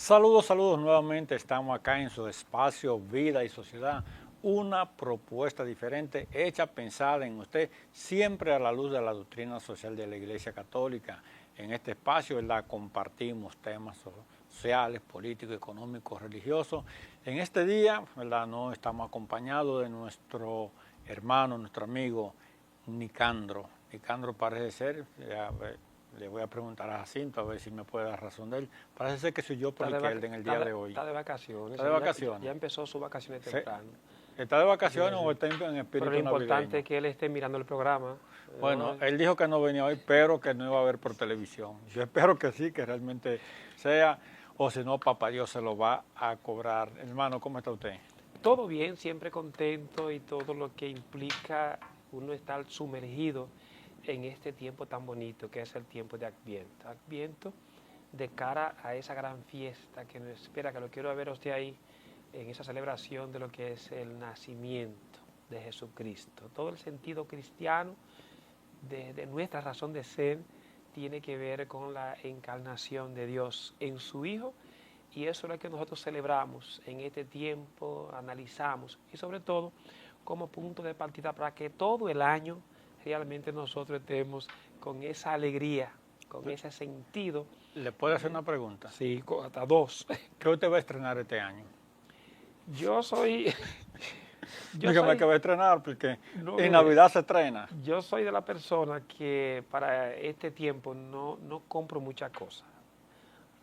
Saludos, saludos nuevamente. Estamos acá en su espacio Vida y Sociedad. Una propuesta diferente, hecha, pensada en usted, siempre a la luz de la doctrina social de la Iglesia Católica. En este espacio, ¿verdad?, compartimos temas sociales, políticos, económicos, religiosos. En este día, ¿verdad?, no estamos acompañados de nuestro hermano, nuestro amigo Nicandro. Nicandro parece ser, le voy a preguntar a Jacinto a ver si me puede dar razón de él. Parece ser que soy yo por izquierda en el día de hoy. Está de vacaciones. ¿Está de vacaciones? Ya empezó sus vacaciones temprano. ¿Está de vacaciones o está en espíritu Pero lo importante navideño? es que él esté mirando el programa. Bueno, él dijo que no venía hoy, pero que no iba a ver por televisión. Yo espero que sí, que realmente sea, o si no, papá Dios se lo va a cobrar. Hermano, ¿cómo está usted? Todo bien, siempre contento y todo lo que implica uno estar sumergido en este tiempo tan bonito que es el tiempo de Adviento. Adviento de cara a esa gran fiesta que nos espera, que lo quiero ver a usted ahí en esa celebración de lo que es el nacimiento de Jesucristo. Todo el sentido cristiano de nuestra razón de ser tiene que ver con la encarnación de Dios en su Hijo, y eso es lo que nosotros celebramos en este tiempo, analizamos y sobre todo como punto de partida para que todo el año realmente nosotros estemos con esa alegría, con ese sentido. ¿Le puedo hacer una pregunta? Sí, hasta dos. ¿Qué usted va a estrenar este año? Yo soy... Dígame que va a estrenar, porque en Navidad se estrena. Yo soy de la persona que para este tiempo no compro muchas cosas.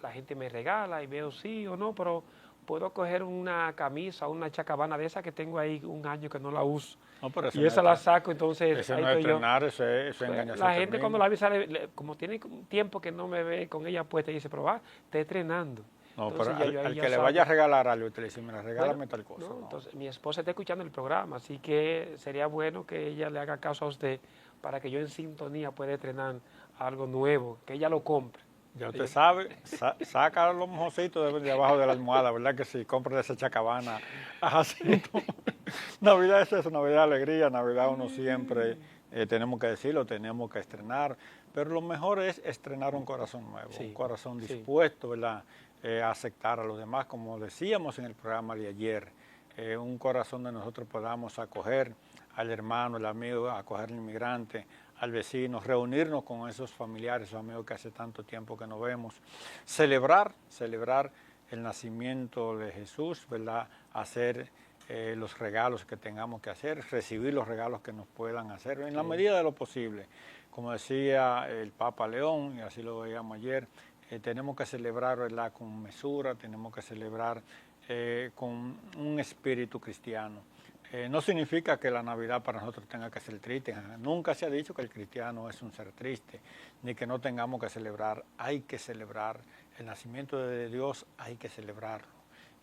La gente me regala y veo sí o no, pero puedo coger una camisa o una chacabana de esa que tengo ahí un año que no la uso. No, pero Y esa la saco, entonces eso ahí no es estoy yo. estrenar, eso es engañarse. La gente cuando la ve sale, como tiene un tiempo que no me ve con ella puesta, dice, pero va, está estrenando. No, Entonces, pero al que le vaya a regalar algo, usted le dice, mira, regálame tal cosa. No, No. entonces, mi esposa está escuchando el programa, así que sería bueno que ella le haga caso a usted para que yo en sintonía pueda estrenar algo nuevo, que ella lo compre. Ya usted sabe, saca los mojocitos de abajo de la almohada, ¿verdad que sí? Compre esa chacabana a Jacinto. Navidad es eso, Navidad alegría, Navidad uno siempre, tenemos que decirlo, tenemos que estrenar, pero lo mejor es estrenar un corazón nuevo, Sí, un corazón dispuesto, ¿verdad?, a aceptar a los demás, como decíamos en el programa de ayer, un corazón donde nosotros podamos acoger al hermano, al amigo, acoger al inmigrante, al vecino, reunirnos con esos familiares, esos amigos que hace tanto tiempo que no vemos, celebrar el nacimiento de Jesús, ¿verdad?, hacer los regalos que tengamos que hacer, recibir los regalos que nos puedan hacer, en la medida de lo posible. Como decía el Papa León, y así lo veíamos ayer, tenemos que celebrar, ¿verdad?, con mesura, tenemos que celebrar con un espíritu cristiano. No significa que la Navidad para nosotros tenga que ser triste. Nunca se ha dicho que el cristiano es un ser triste, ni que no tengamos que celebrar. Hay que celebrar el nacimiento de Dios, hay que celebrarlo.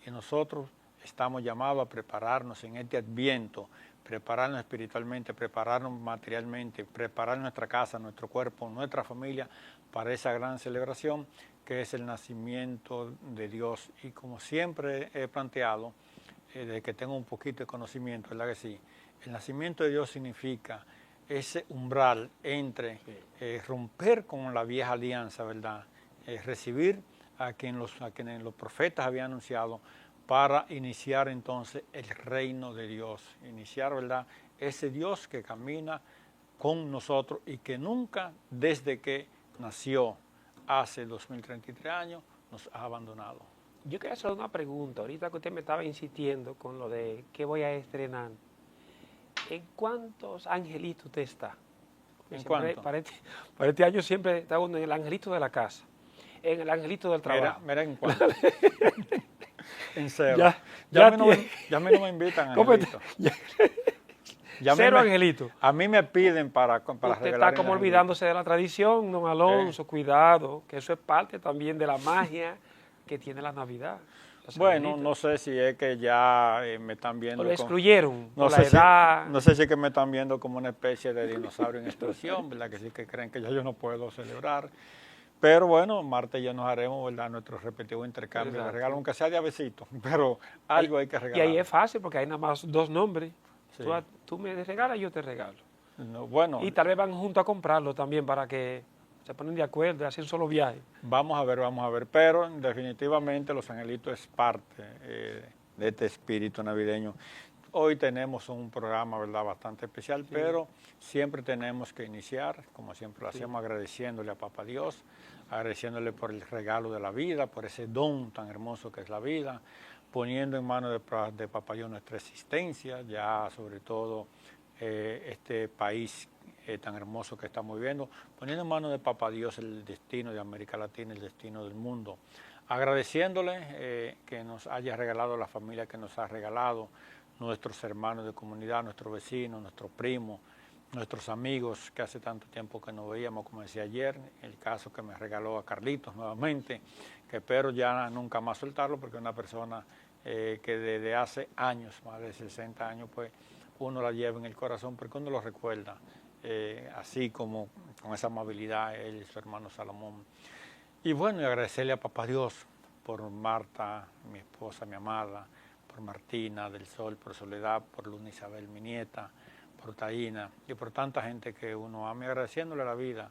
Y nosotros estamos llamados a prepararnos en este Adviento, prepararnos espiritualmente, prepararnos materialmente, preparar nuestra casa, nuestro cuerpo, nuestra familia para esa gran celebración que es el nacimiento de Dios. Y como siempre he planteado, desde que tengo un poquito de conocimiento, ¿verdad que sí? El nacimiento de Dios significa ese umbral entre romper con la vieja alianza, ¿verdad? Recibir a quienes los profetas habían anunciado para iniciar entonces el reino de Dios, iniciar, ¿verdad?, ese Dios que camina con nosotros y que nunca, desde que nació hace 2033 años, nos ha abandonado. Yo quería hacer una pregunta, ahorita que usted me estaba insistiendo con lo de qué voy a estrenar. ¿En cuántos angelitos usted está? ¿En cuánto? Para este año siempre está uno en el angelito de la casa, en el angelito del trabajo. Mira en cuánto. En cero. Ya a mí no me invitan, angelito. Cero angelito. A mí me piden para usted está como olvidándose de la tradición, don Alonso, cuidado, que eso es parte también de la magia que tiene la Navidad. Bueno, no sé si es que ya me están viendo. O lo excluyeron no por sé la edad. No sé si es que me están viendo como una especie de dinosaurio en explosión, ¿verdad? Que sí que creen que ya yo no puedo celebrar. Pero bueno, martes ya nos haremos, ¿verdad?, nuestro respectivo intercambio de regalos, aunque sea de avecito, pero algo hay que regalar. Y ahí es fácil porque hay nada más dos nombres. Sí. Tú me regalas y yo te regalo. No, bueno. Y tal vez van juntos a comprarlo también para que se ponen de acuerdo y hacen un solo viaje. Vamos a ver, pero definitivamente Los Angelitos es parte de este espíritu navideño. Hoy tenemos un programa, ¿verdad?, bastante especial, sí, pero siempre tenemos que iniciar, como siempre lo hacemos, agradeciéndole a Papá Dios, agradeciéndole por el regalo de la vida, por ese don tan hermoso que es la vida, poniendo en manos de Papá Dios nuestra existencia, ya sobre todo este país tan hermoso que estamos viviendo, poniendo en manos de Papá Dios el destino de América Latina, el destino del mundo, agradeciéndole que nos haya regalado la familia que nos ha regalado, nuestros hermanos de comunidad, nuestros vecinos, nuestros primos, nuestros amigos que hace tanto tiempo que no veíamos, como decía ayer, el caso que me regaló a Carlitos nuevamente, que espero ya nunca más soltarlo porque es una persona que desde hace años, más de 60 años, pues uno la lleva en el corazón porque uno lo recuerda, así como con esa amabilidad él y su hermano Salomón. Y bueno, y agradecerle a Papá Dios por Marta, mi esposa, mi amada, por Martina del Sol, por Soledad, por Luna Isabel, mi nieta, por Taína y por tanta gente que uno ama, agradeciéndole la vida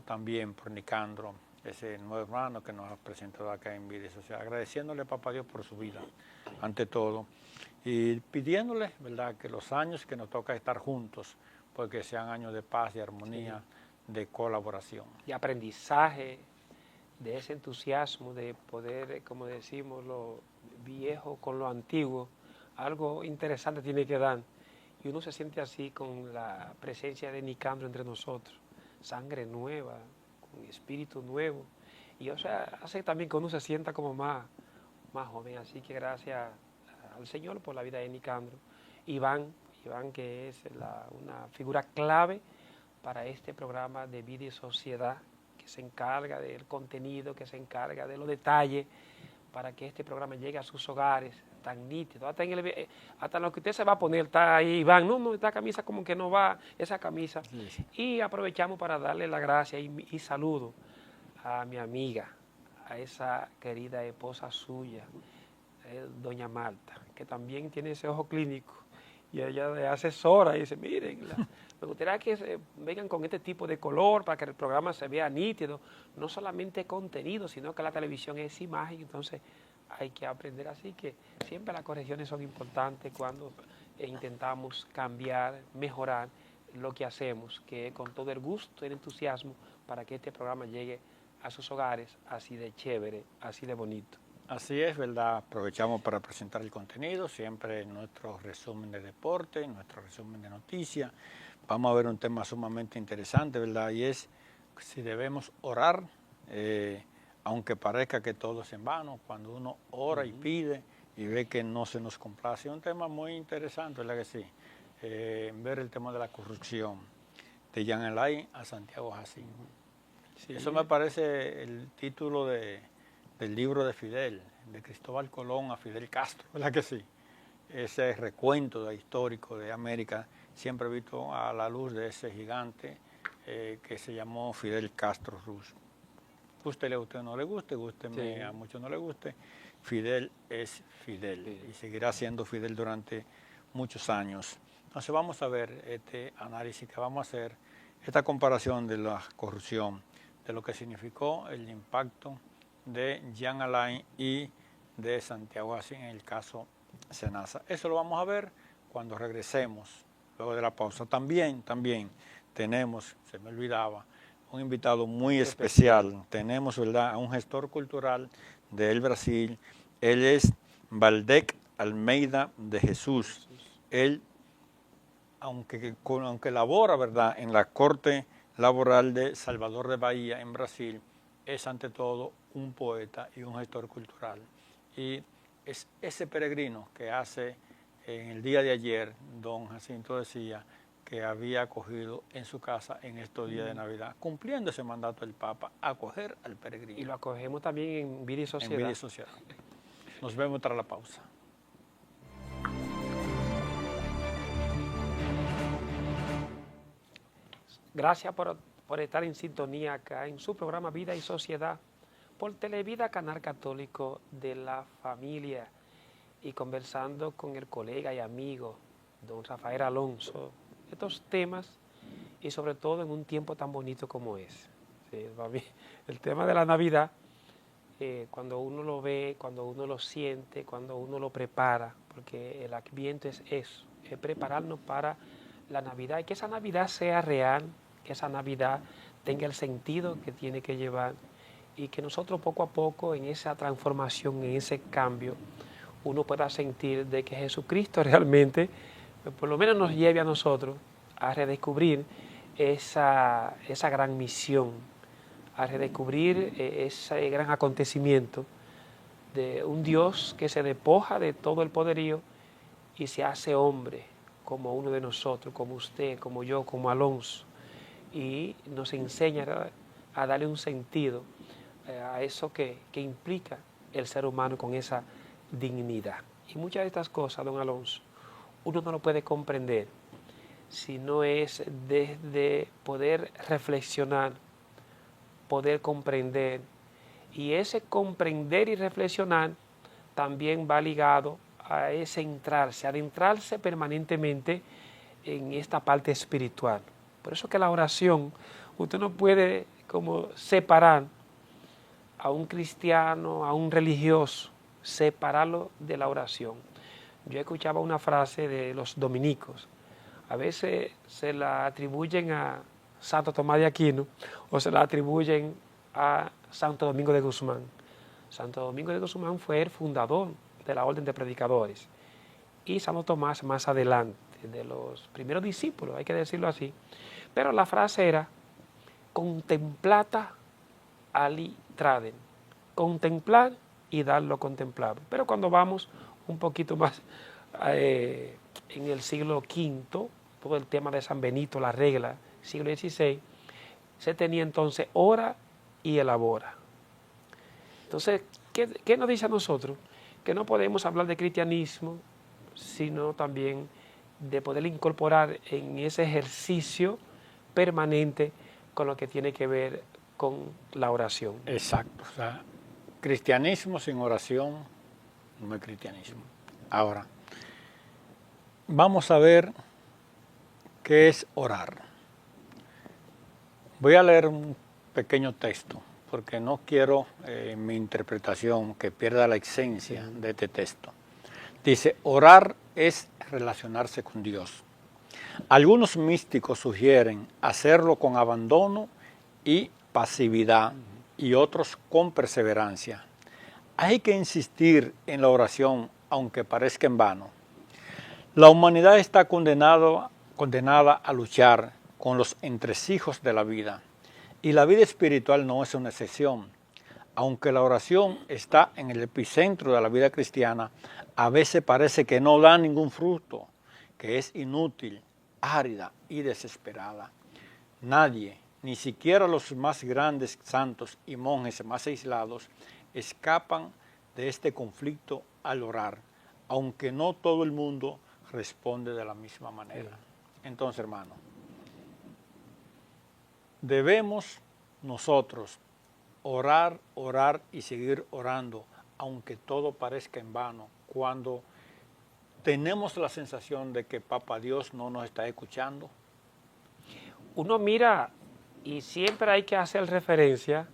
también por Nicandro, ese nuevo hermano que nos ha presentado acá en Vida y Sociedad, agradeciéndole a Papá Dios por su vida, ante todo, y pidiéndole, ¿verdad?, que los años que nos toca estar juntos, pues que sean años de paz y armonía, sí, de colaboración. Y aprendizaje, de ese entusiasmo de poder, como decimos, lo viejo con lo antiguo, algo interesante tiene que dar. Y uno se siente así con la presencia de Nicandro entre nosotros, sangre nueva, con espíritu nuevo. Y o sea, hace también que uno se sienta como más joven. Así que gracias al Señor por la vida de Nicandro. Iván que es una figura clave para este programa de Vida y Sociedad, que se encarga del contenido, que se encarga de los detalles, para que este programa llegue a sus hogares tan nítido. Hasta lo que usted se va a poner, está ahí, Iván, no, esta camisa como que no va, esa camisa. Sí, sí. Y aprovechamos para darle la gracia y saludo a mi amiga, a esa querida esposa suya, doña Marta, que también tiene ese ojo clínico, y ella le asesora y dice, miren, me gustaría que vengan con este tipo de color para que el programa se vea nítido, no solamente contenido, sino que la televisión es imagen, entonces hay que aprender. Así que siempre las correcciones son importantes cuando intentamos cambiar, mejorar lo que hacemos, que con todo el gusto y el entusiasmo para que este programa llegue a sus hogares así de chévere, así de bonito. Así es, ¿verdad? Aprovechamos para presentar el contenido, siempre nuestro resumen de deporte, nuestro resumen de noticias. Vamos a ver un tema sumamente interesante, ¿verdad? Y es si debemos orar, aunque parezca que todo es en vano, cuando uno ora y pide y ve que no se nos complace. Es un tema muy interesante, ¿verdad que sí? Ver el tema de la corrupción, de Jean Alain a Santiago Jacín. Sí. Eso me parece el título del libro de Fidel, de Cristóbal Colón a Fidel Castro, ¿verdad que sí? Ese recuento histórico de América, siempre visto a la luz de ese gigante que se llamó Fidel Castro Ruz. Gústele a usted o no le guste, gústeme, sí, a muchos no le guste, Fidel es Fidel, sí, y seguirá siendo Fidel durante muchos años. Entonces vamos a ver este análisis que vamos a hacer, esta comparación de la corrupción, de lo que significó el impacto de Jean Alain y de Santiago Jacín en el caso Senasa. Eso lo vamos a ver cuando regresemos, luego de la pausa. También tenemos, se me olvidaba, un invitado muy especial. Tenemos, ¿verdad?, a un gestor cultural del Brasil. Él es Valdec Almeida de Jesús. Él, aunque labora, ¿verdad?, en la Corte Laboral de Salvador de Bahía, en Brasil, es ante todo un poeta y un gestor cultural. Y es ese peregrino que hace en el día de ayer, don Jacinto decía, que había acogido en su casa en estos días de Navidad, cumpliendo ese mandato del Papa, acoger al peregrino. Y lo acogemos también en Vida y Sociedad. En Vida y Sociedad. Nos vemos tras la pausa. Gracias por estar en sintonía acá en su programa Vida y Sociedad por Televida, Canal Católico de la Familia, y conversando con el colega y amigo don Rafael Alonso estos temas, y sobre todo en un tiempo tan bonito como es, ¿sí? Para mí, el tema de la Navidad, cuando uno lo ve, cuando uno lo siente, cuando uno lo prepara, porque el Adviento es eso, es prepararnos para la Navidad y que esa Navidad sea real, que esa Navidad tenga el sentido que tiene que llevar y que nosotros poco a poco en esa transformación, en ese cambio, uno pueda sentir de que Jesucristo realmente, por lo menos nos lleve a nosotros a redescubrir esa gran misión, a redescubrir ese gran acontecimiento de un Dios que se despoja de todo el poderío y se hace hombre como uno de nosotros, como usted, como yo, como Alonso, y nos enseña a darle un sentido a eso que implica el ser humano con esa dignidad. Y muchas de estas cosas, don Alonso, uno no lo puede comprender si no es desde poder reflexionar, poder comprender. Y ese comprender y reflexionar también va ligado a ese adentrarse permanentemente en esta parte espiritual. Por eso que la oración, usted no puede como separar a un cristiano, a un religioso, separarlo de la oración. Yo escuchaba una frase de los dominicos, a veces se la atribuyen a Santo Tomás de Aquino o se la atribuyen a Santo Domingo de Guzmán. Santo Domingo de Guzmán fue el fundador de la Orden de Predicadores y Santo Tomás más adelante, de los primeros discípulos, hay que decirlo así. Pero la frase era, contemplata ali tradem, contemplar y dar lo contemplado. Pero cuando vamos un poquito más en el siglo V, todo el tema de San Benito, la regla, siglo XVI, se tenía entonces ora y elabora. Entonces, ¿qué nos dice a nosotros? Que no podemos hablar de cristianismo, sino también de poder incorporar en ese ejercicio permanente con lo que tiene que ver con la oración. Exacto. O sea, cristianismo sin oración no es cristianismo. Ahora, vamos a ver qué es orar. Voy a leer un pequeño texto, porque no quiero mi interpretación que pierda la esencia de este texto. Dice, orar es relacionarse con Dios. Algunos místicos sugieren hacerlo con abandono y pasividad y otros con perseverancia. Hay que insistir en la oración aunque parezca en vano. La humanidad está condenada a luchar con los entresijos de la vida y la vida espiritual no es una excepción. Aunque la oración está en el epicentro de la vida cristiana, a veces parece que no da ningún fruto, que es inútil, árida y desesperada. Nadie, ni siquiera los más grandes santos y monjes más aislados, escapan de este conflicto al orar, aunque no todo el mundo responde de la misma manera. Entonces, hermano, debemos nosotros orar, orar y seguir orando, aunque todo parezca en vano, cuando tenemos la sensación de que Papá Dios no nos está escuchando. Uno mira y siempre hay que hacer referencia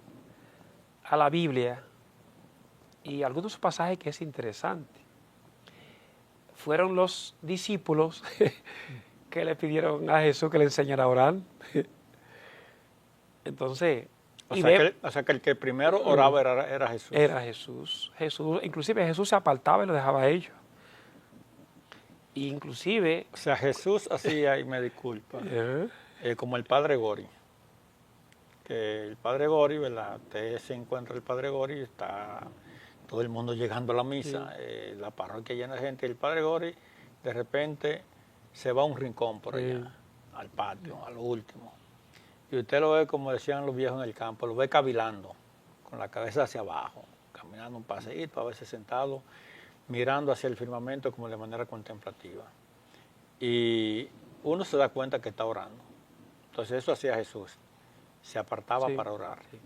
a la Biblia y algunos pasajes que es interesante. Fueron los discípulos que le pidieron a Jesús que le enseñara a orar. Entonces, o sea que el que primero oraba era Jesús. Era Jesús. Inclusive Jesús se apartaba y lo dejaba a ellos. Inclusive... O sea, Jesús hacía, y me disculpa, como el Padre Gori. Que el Padre Gori, ¿verdad? Usted se encuentra el Padre Gori, está todo el mundo llegando a la misa, la parroquia llena de gente, y el Padre Gori de repente se va a un rincón por allá, al patio, a lo último. Y usted lo ve, como decían los viejos en el campo, lo ve cavilando, con la cabeza hacia abajo, caminando un paseíto, a veces sentado, mirando hacia el firmamento como de manera contemplativa. Y uno se da cuenta que está orando. Entonces eso hacía Jesús, se apartaba para orar. Sí.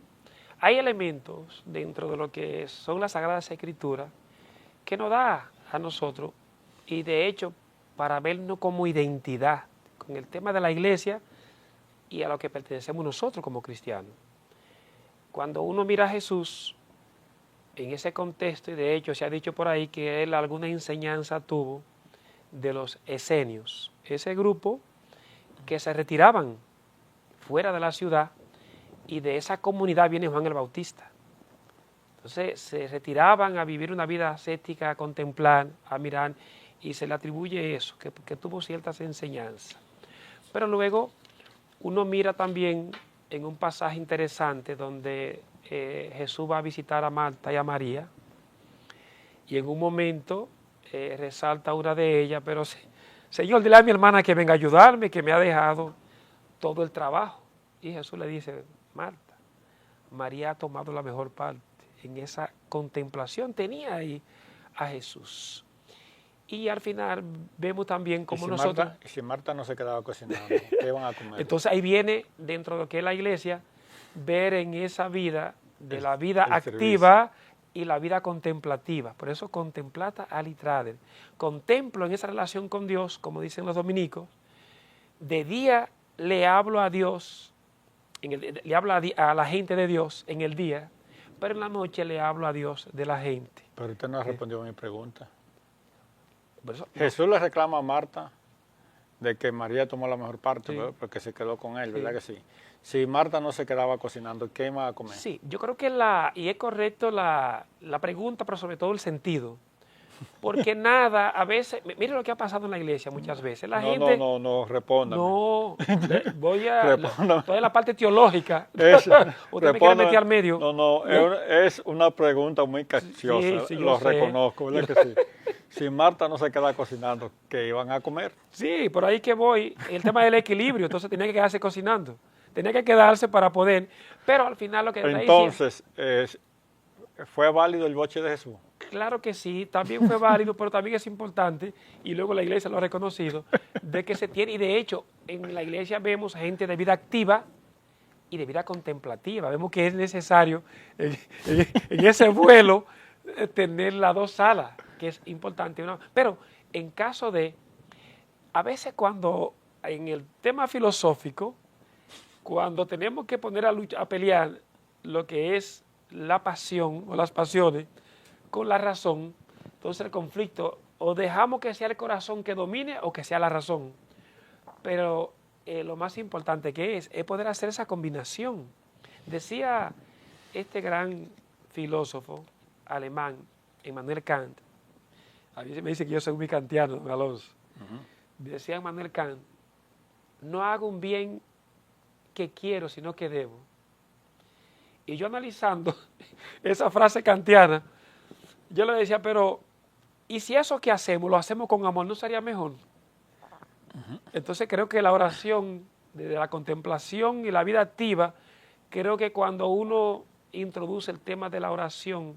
Hay elementos dentro de lo que son las Sagradas Escrituras que nos da a nosotros, y de hecho, para vernos como identidad con el tema de la iglesia y a lo que pertenecemos nosotros como cristianos. cuando uno mira a Jesús en ese contexto, y de hecho se ha dicho por ahí que él alguna enseñanza tuvo de los esenios, ese grupo que se retiraban fuera de la ciudad, y de esa comunidad viene Juan el Bautista. Entonces se retiraban a vivir una vida ascética, a contemplar, a mirar, y se le atribuye eso, que tuvo ciertas enseñanzas. Pero luego uno mira también en un pasaje interesante donde Jesús va a visitar a Marta y a María, y en un momento resalta una de ellas, pero Señor, dile a mi hermana que venga a ayudarme, que me ha dejado todo el trabajo. Y Jesús le dice, Marta, María ha tomado la mejor parte. En esa contemplación tenía ahí a Jesús. Y al final vemos también cómo nosotros... ¿Y si Marta no se quedaba cocinando? ¿Qué iban a comer? Entonces ahí viene, dentro de lo que es la iglesia, ver en esa vida, de la vida activa y la vida contemplativa. Por eso contemplata alitrader. Contemplo en esa relación con Dios, como dicen los dominicos. De día le hablo a Dios, le hablo a la gente de Dios en el día, pero en la noche le hablo a Dios de la gente. Pero usted no ha respondido a mi pregunta. Eso, Jesús le reclama a Marta de que María tomó la mejor parte, sí, porque se quedó con él, sí, ¿verdad que sí? Si Marta no se quedaba cocinando, ¿qué iba a comer? Sí, yo creo que y es correcto la pregunta, pero sobre todo el sentido. Porque nada, a veces, mire lo que ha pasado en la iglesia muchas veces. La gente... No, respóndame. No, voy a... Toda la parte teológica. Usted me quiere meter al medio. No, es una pregunta muy capciosa, sí, lo reconozco, ¿verdad que sí? Si Marta no se queda cocinando, ¿qué iban a comer? Sí, por ahí que voy. El tema del equilibrio, entonces tenía que quedarse cocinando. Tenía que quedarse para poder, pero al final lo que... Entonces, ¿fue válido el boche de Jesús? Claro que sí, también fue válido, pero también es importante, y luego la iglesia lo ha reconocido, de que se tiene, y de hecho, en la iglesia vemos gente de vida activa y de vida contemplativa. Vemos que es necesario en ese vuelo tener las dos salas, que es importante. ¿No? Pero en caso de, a veces cuando en el tema filosófico, cuando tenemos que poner a pelear lo que es la pasión o las pasiones con la razón, entonces el conflicto, o dejamos que sea el corazón que domine o que sea la razón. Pero lo más importante que es poder hacer esa combinación. Decía este gran filósofo alemán, Immanuel Kant, a mí se me dice que yo soy muy kantiano, don Alonso. Decía Immanuel Kant, no hago un bien que quiero, sino que debo. Y yo analizando esa frase kantiana, yo le decía, pero ¿y si eso que hacemos, lo hacemos con amor, no sería mejor? Entonces creo que la oración, desde la contemplación y la vida activa, creo que cuando uno introduce el tema de la oración,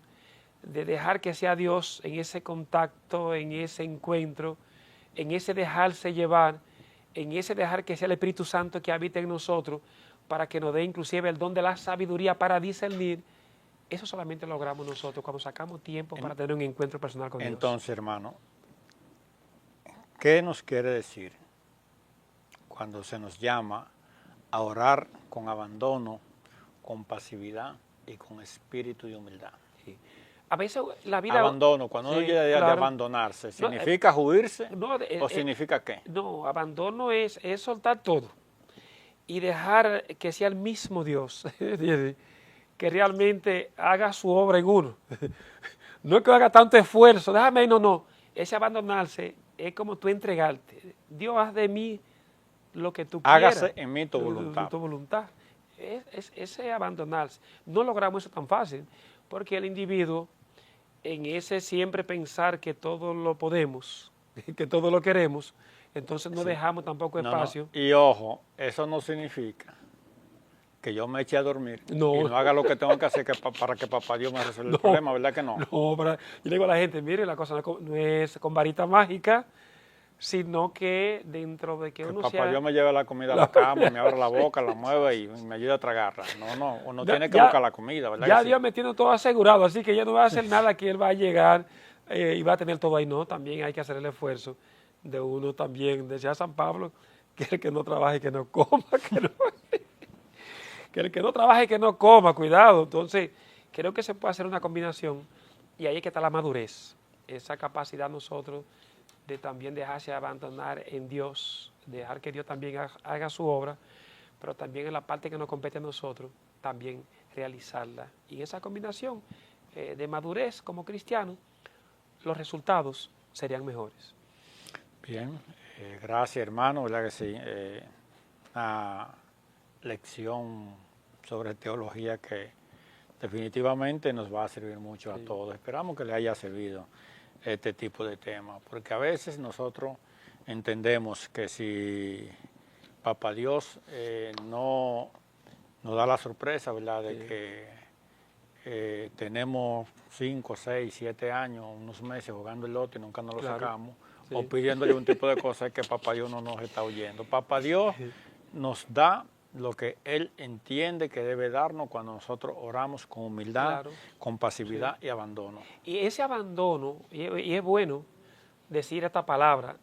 de dejar que sea Dios en ese contacto, en ese encuentro, en ese dejarse llevar, en ese dejar que sea el Espíritu Santo que habita en nosotros, para que nos dé inclusive el don de la sabiduría para discernir, eso solamente lo logramos nosotros cuando sacamos tiempo para tener un encuentro personal con Dios. Entonces, hermano, ¿qué nos quiere decir cuando se nos llama a orar con abandono, con pasividad y con espíritu de humildad? Sí. A veces la vida... Abandono, cuando uno llega de abandonarse, ¿significa huirse o significa qué? No, abandono es soltar todo y dejar que sea el mismo Dios que realmente haga su obra en uno. No es que haga tanto esfuerzo, déjame, no. Ese abandonarse es como tú entregarte. Dios, haz de mí lo que tú quieras. Hágase en mí tu voluntad. Tu voluntad. Ese abandonarse. No logramos eso tan fácil, porque el individuo, en ese siempre pensar que todo lo podemos, que todo lo queremos, entonces no dejamos tampoco espacio. Y ojo, eso no significa que yo me eche a dormir y no haga lo que tengo que hacer para que papá Dios me resuelva el problema, ¿verdad que no? No, pero yo le digo a la gente, mire, la cosa no es con varita mágica, sino que dentro de que uno papá Dios me lleve la comida a la cama, me abra la boca, la mueve y me ayude a tragarla. No, uno tiene que buscar la comida, ¿verdad? Ya Dios me tiene todo asegurado, así que ya no va a hacer nada que Él va a llegar y va a tener todo ahí. No, también hay que hacer el esfuerzo de uno también. Decía San Pablo que el que no trabaje, que no coma, que no... que el que no trabaje, que no coma, cuidado. Entonces, creo que se puede hacer una combinación y ahí es que está la madurez, esa capacidad nosotros de también dejarse abandonar en Dios, dejar que Dios también haga su obra, pero también en la parte que nos compete a nosotros, también realizarla. Y en esa combinación de madurez como cristiano, los resultados serían mejores. Bien, gracias hermano, ¿verdad que sí? Una lección sobre teología que definitivamente nos va a servir mucho a todos. Esperamos que le haya servido este tipo de tema, porque a veces nosotros entendemos que si Papá Dios no nos da la sorpresa, ¿verdad?, de que tenemos 5, 6, 7 años, unos meses jugando el lote y nunca nos lo sacamos, o pidiéndole un tipo de cosas que Papá Dios no nos está oyendo. Papá Dios nos da lo que Él entiende que debe darnos cuando nosotros oramos con humildad, con pasividad y abandono. Y ese abandono, y es bueno decir esta palabra,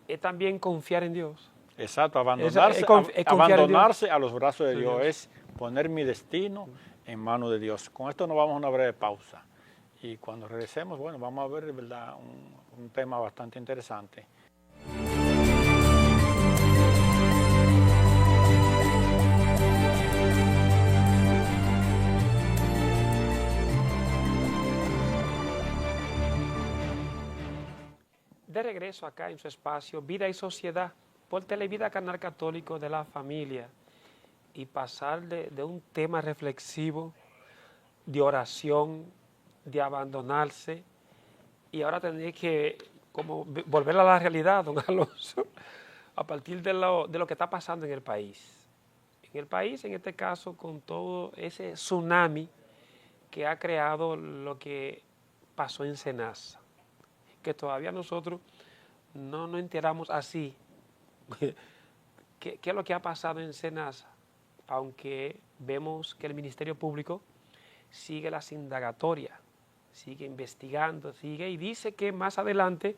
es también confiar en Dios. Exacto, abandonarse a los brazos de Dios, es poner mi destino en manos de Dios. Con esto nos vamos a una breve pausa. Y cuando regresemos, bueno, vamos a ver de verdad un tema bastante interesante. De regreso acá en su espacio Vida y Sociedad por Televida Canal Católico de la Familia, y pasar de un tema reflexivo, de oración, de abandonarse, y ahora tener que como volver a la realidad, don Alonso, a partir de lo que está pasando en el país. En el país, en este caso, con todo ese tsunami que ha creado lo que pasó en Senasa, que todavía nosotros no nos enteramos así. ¿Qué es lo que ha pasado en Senasa? Aunque vemos que el Ministerio Público sigue las indagatorias, sigue investigando, sigue y dice que más adelante,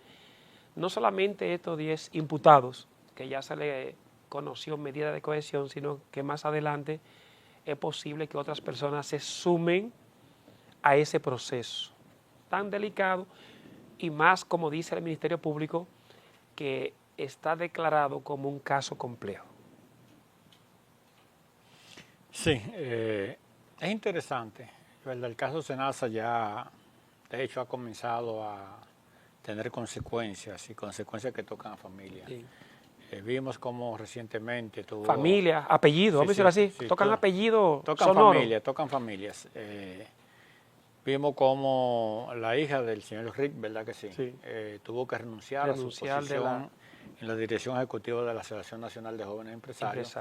no solamente estos 10 imputados, que ya se le conoció medida de cohesión, sino que más adelante es posible que otras personas se sumen a ese proceso tan delicado, y más, como dice el Ministerio Público, que está declarado como un caso complejo. Sí, es interesante. El caso Senasa ya, de hecho, ha comenzado a tener consecuencias, y consecuencias que tocan a familias. Sí. Vimos como recientemente tuvo... Familia, apellido, vamos a decirlo así, tocan apellido sonoro. Tocan familias. Vimos como la hija del señor Rick, ¿verdad que sí? Tuvo que renunciar a su posición en la dirección ejecutiva de la Asociación Nacional de Jóvenes Empresarios.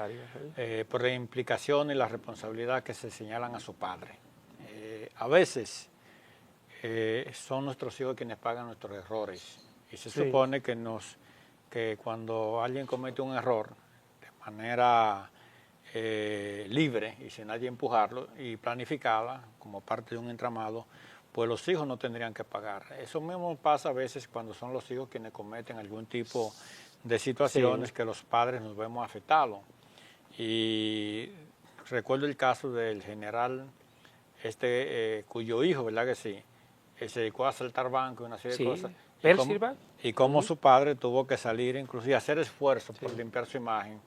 Por la implicación y la responsabilidad que se señalan a su padre. A veces son nuestros hijos quienes pagan nuestros errores, y se supone que cuando alguien comete un error de manera libre y sin nadie empujarlo y planificada como parte de un entramado, pues los hijos no tendrían que pagar. Eso mismo pasa a veces cuando son los hijos quienes cometen algún tipo de situaciones que los padres nos vemos afectados. Y recuerdo el caso del general cuyo hijo, ¿verdad que sí?, se dedicó a asaltar bancos y una serie de cosas. Y como su padre tuvo que salir, inclusive a hacer esfuerzos por limpiar su imagen,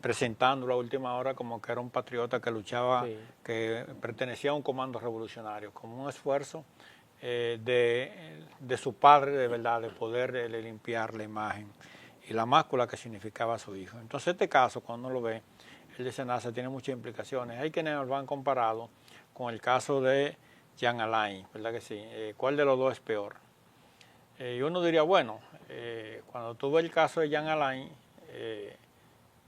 presentándolo a última hora como que era un patriota que luchaba, que pertenecía a un comando revolucionario, como un esfuerzo de su padre, de verdad, de poder limpiar la imagen y la máscula que significaba su hijo. Entonces este caso, cuando uno lo ve, el de Senasa tiene muchas implicaciones. Hay quienes lo han comparado con el caso de Jean Alain, ¿verdad que sí? ¿Cuál de los dos es peor? Y uno diría, bueno, cuando tuve el caso de Jean Alain,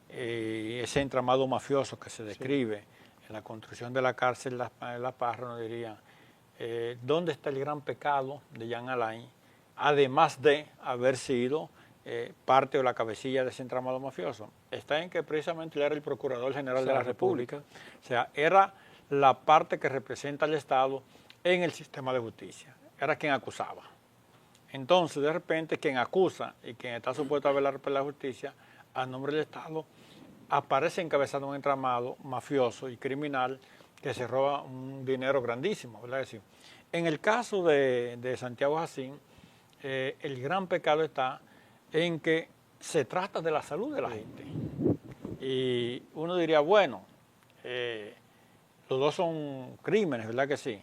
ese entramado mafioso que se describe en la construcción de la cárcel La Parra, uno diría, ¿dónde está el gran pecado de Jean Alain? Además de haber sido parte o la cabecilla de ese entramado mafioso. Está en que precisamente él era el Procurador General de la República. O sea, era la parte que representa al Estado en el sistema de justicia. Era quien acusaba. Entonces, de repente, quien acusa y quien está supuesto a velar por la justicia, a nombre del Estado, aparece encabezando un entramado mafioso y criminal que se roba un dinero grandísimo, ¿verdad? Es decir, en el caso de Santiago Jacín, el gran pecado está en que se trata de la salud de la gente. Y uno diría, bueno, los dos son crímenes, ¿verdad que sí?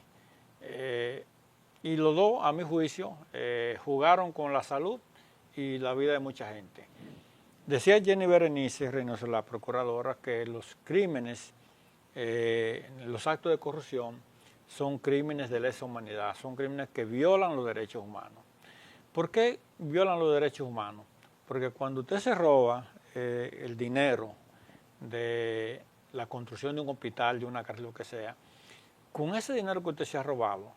Y los dos, a mi juicio, jugaron con la salud y la vida de mucha gente. Decía Jenny Berenice Reynoso, la procuradora, que los crímenes, los actos de corrupción, son crímenes de lesa humanidad, son crímenes que violan los derechos humanos. ¿Por qué violan los derechos humanos? Porque cuando usted se roba el dinero de la construcción de un hospital, de una cárcel, lo que sea, con ese dinero que usted se ha robado,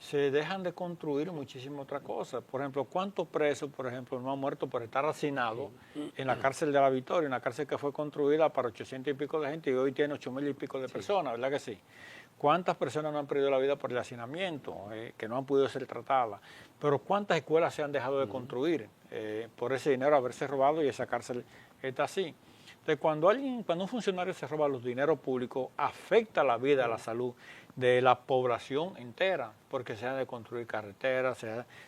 se dejan de construir muchísimas otras cosas. Por ejemplo, ¿cuántos presos, por ejemplo, no han muerto por estar hacinados en la cárcel de La Victoria, una cárcel que fue construida para 800 y pico de gente y hoy tiene 8.000 y pico de personas, ¿verdad que sí? ¿Cuántas personas no han perdido la vida por el hacinamiento, que no han podido ser tratadas? Pero ¿cuántas escuelas se han dejado de construir por ese dinero haberse robado y esa cárcel está así? Entonces, cuando un funcionario se roba los dineros públicos, afecta la vida, la salud de la población entera, porque se han de construir carreteras,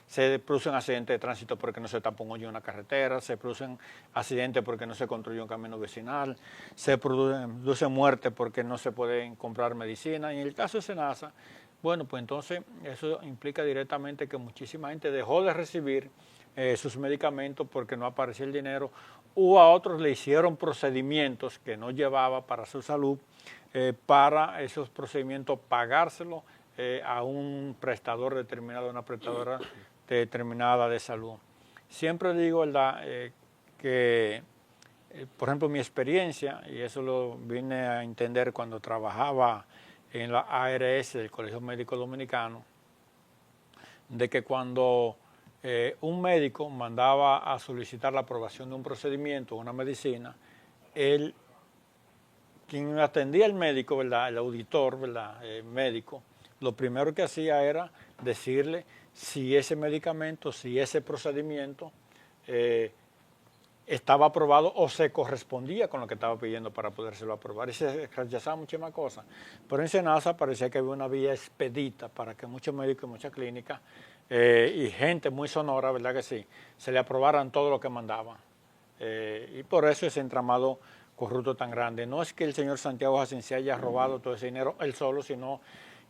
se producen accidentes de tránsito porque no se tapa un hoyo en una carretera, se producen accidentes porque no se construye un camino vecinal, se producen muertes porque no se pueden comprar medicina. Y en el caso de Senasa, bueno, pues entonces eso implica directamente que muchísima gente dejó de recibir sus medicamentos porque no aparecía el dinero, o a otros le hicieron procedimientos que no llevaba para su salud, para esos procedimientos pagárselo a un prestador determinado, una prestadora determinada de salud. Siempre digo, ¿verdad?, que, por ejemplo, mi experiencia, y eso lo vine a entender cuando trabajaba en la ARS del Colegio Médico Dominicano, de que cuando un médico mandaba a solicitar la aprobación de un procedimiento, una medicina, quien atendía al médico, ¿verdad?, el auditor, ¿verdad?, el médico, lo primero que hacía era decirle si ese medicamento, si ese procedimiento estaba aprobado o se correspondía con lo que estaba pidiendo para podérselo aprobar. Y se rechazaba muchísimas cosas. Pero en Senasa parecía que había una vía expedita para que muchos médicos y muchas clínicas y gente muy sonora, ¿verdad que sí?, se le aprobaran todo lo que mandaban. Y por eso ese entramado corrupto tan grande. No es que el señor Santiago Jacín se haya robado todo ese dinero él solo, sino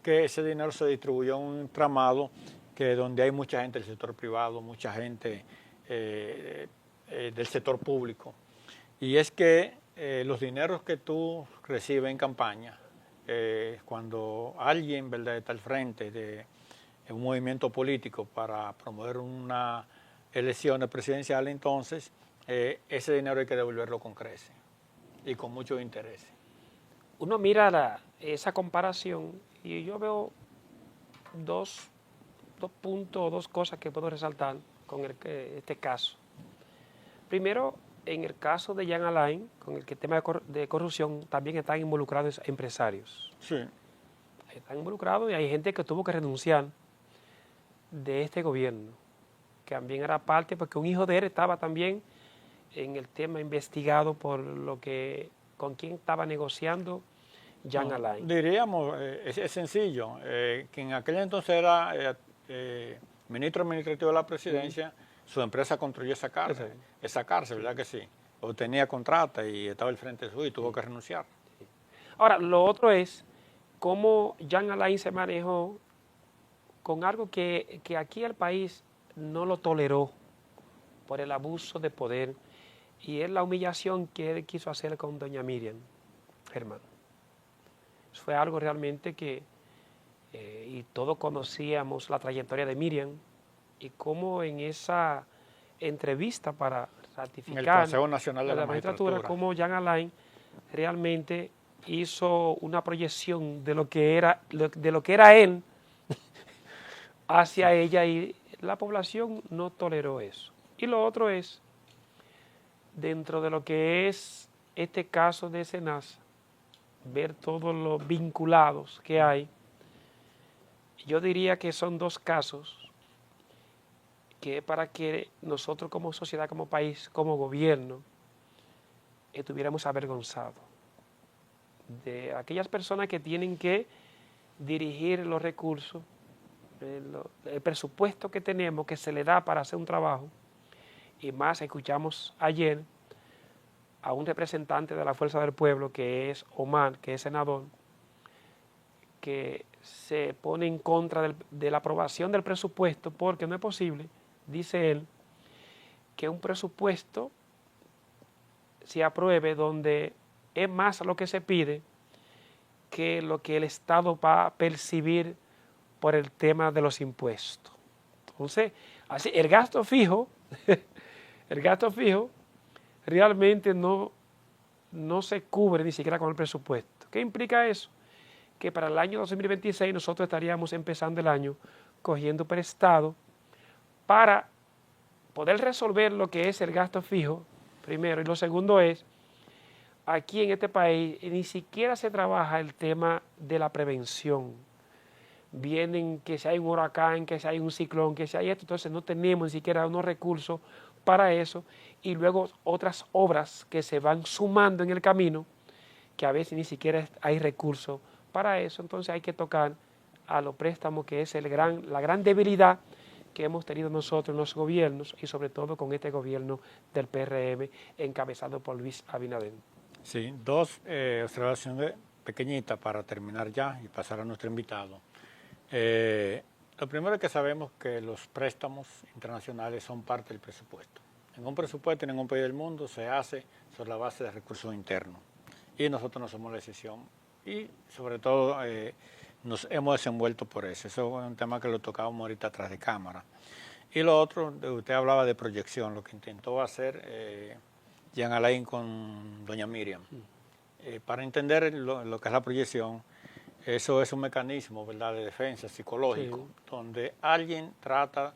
que ese dinero se distribuyó en un entramado que donde hay mucha gente del sector privado, mucha gente del sector público. Y es que los dineros que tú recibes en campaña, cuando alguien, ¿verdad?, está al frente de un movimiento político para promover una elección presidencial, entonces ese dinero hay que devolverlo con creces y con mucho interés. Uno mira esa comparación y yo veo dos puntos, dos cosas que puedo resaltar con este caso. Primero, en el caso de Jean Alain, con el tema de corrupción, también están involucrados empresarios. Sí. Están involucrados y hay gente que tuvo que renunciar de este gobierno, que también era parte, porque un hijo de él estaba también en el tema investigado por con quién estaba negociando Jean Alain. Diríamos, es sencillo, que en aquel entonces era ministro administrativo de la presidencia, su empresa construyó esa cárcel, ¿verdad que sí? O tenía contrata y estaba al frente de su y tuvo que renunciar. Ahora, lo otro es cómo Jean Alain se manejó con algo que aquí el país no lo toleró por el abuso de poder, y es la humillación que él quiso hacer con doña Miriam Germán. Fue algo realmente que, y todos conocíamos la trayectoria de Miriam, y cómo en esa entrevista para ratificar el Consejo Nacional de la Magistratura, cómo Jean Alain realmente hizo una proyección de lo que era él hacia ella, y la población no toleró eso. Y lo otro es, dentro de lo que es este caso de Senasa, ver todos los vinculados que hay, yo diría que son dos casos que para que nosotros como sociedad, como país, como gobierno, estuviéramos avergonzados de aquellas personas que tienen que dirigir los recursos, el presupuesto que tenemos, que se le da para hacer un trabajo. Y más escuchamos ayer a un representante de la Fuerza del Pueblo, que es Omar, que es senador, que se pone en contra de la aprobación del presupuesto, porque no es posible, dice él, que un presupuesto se apruebe donde es más lo que se pide que lo que el Estado va a percibir por el tema de los impuestos. Entonces, así, el gasto fijo, el gasto fijo realmente no se cubre ni siquiera con el presupuesto. ¿Qué implica eso? Que para el año 2026 nosotros estaríamos empezando el año cogiendo prestado para poder resolver lo que es el gasto fijo, primero, y lo segundo es, aquí en este país ni siquiera se trabaja el tema de la prevención. Vienen que si hay un huracán, que si hay un ciclón, que si hay esto, entonces no tenemos ni siquiera unos recursos para eso, y luego otras obras que se van sumando en el camino, que a veces ni siquiera hay recursos para eso, entonces hay que tocar a los préstamos, que es la gran debilidad que hemos tenido nosotros en los gobiernos, y sobre todo con este gobierno del PRM encabezado por Luis Abinader. Sí, dos observaciones pequeñitas para terminar ya y pasar a nuestro invitado. Lo primero es que sabemos que los préstamos internacionales son parte del presupuesto. Ningún presupuesto en ningún país del mundo se hace sobre la base de recursos internos. Y nosotros no somos la excepción. Y sobre todo nos hemos desenvuelto por eso. Eso es un tema que lo tocábamos ahorita atrás de cámara. Y lo otro, usted hablaba de proyección, lo que intentó hacer Jean Alain con doña Miriam. Para entender lo que es la proyección, eso es un mecanismo, ¿verdad?, de defensa psicológico, sí, donde alguien trata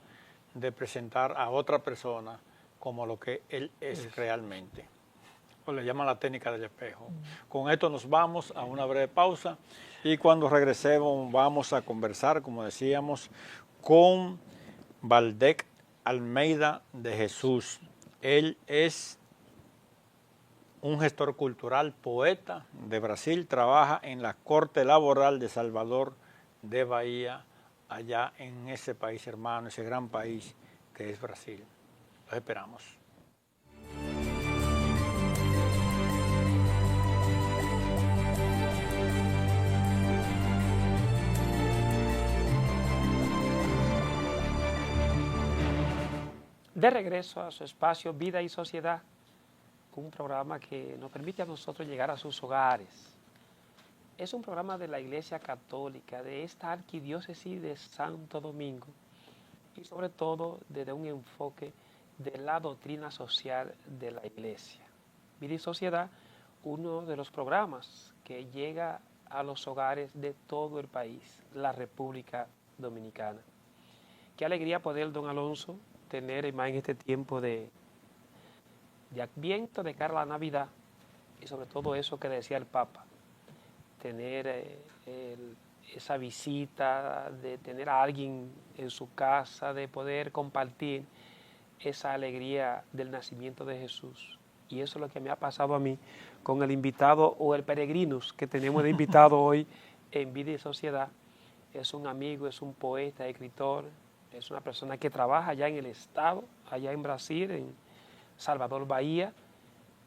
de presentar a otra persona como lo que él es realmente. O le llaman la técnica del espejo. Con esto nos vamos a una breve pausa y cuando regresemos vamos a conversar, como decíamos, con Valdec Almeida de Jesús. Él es un gestor cultural, poeta de Brasil, trabaja en la Corte Laboral de Salvador de Bahía, allá en ese país hermano, ese gran país que es Brasil. Los esperamos. De regreso a su espacio Vida y Sociedad, un programa que nos permite a nosotros llegar a sus hogares. Es un programa de la Iglesia Católica, de esta arquidiócesis de Santo Domingo, y sobre todo desde un enfoque de la doctrina social de la Iglesia. Vida y Sociedad, uno de los programas que llega a los hogares de todo el país, la República Dominicana. Qué alegría poder, don Alonso, tener más en este tiempo de Adviento, de cara a la Navidad, y sobre todo eso que decía el Papa, tener esa visita, de tener a alguien en su casa, de poder compartir esa alegría del nacimiento de Jesús. Y eso es lo que me ha pasado a mí con el invitado o el peregrinos que tenemos de invitado hoy en Vida y Sociedad. Es un amigo, es un poeta, escritor, es una persona que trabaja allá en el Estado, allá en Brasil, en Salvador Bahía,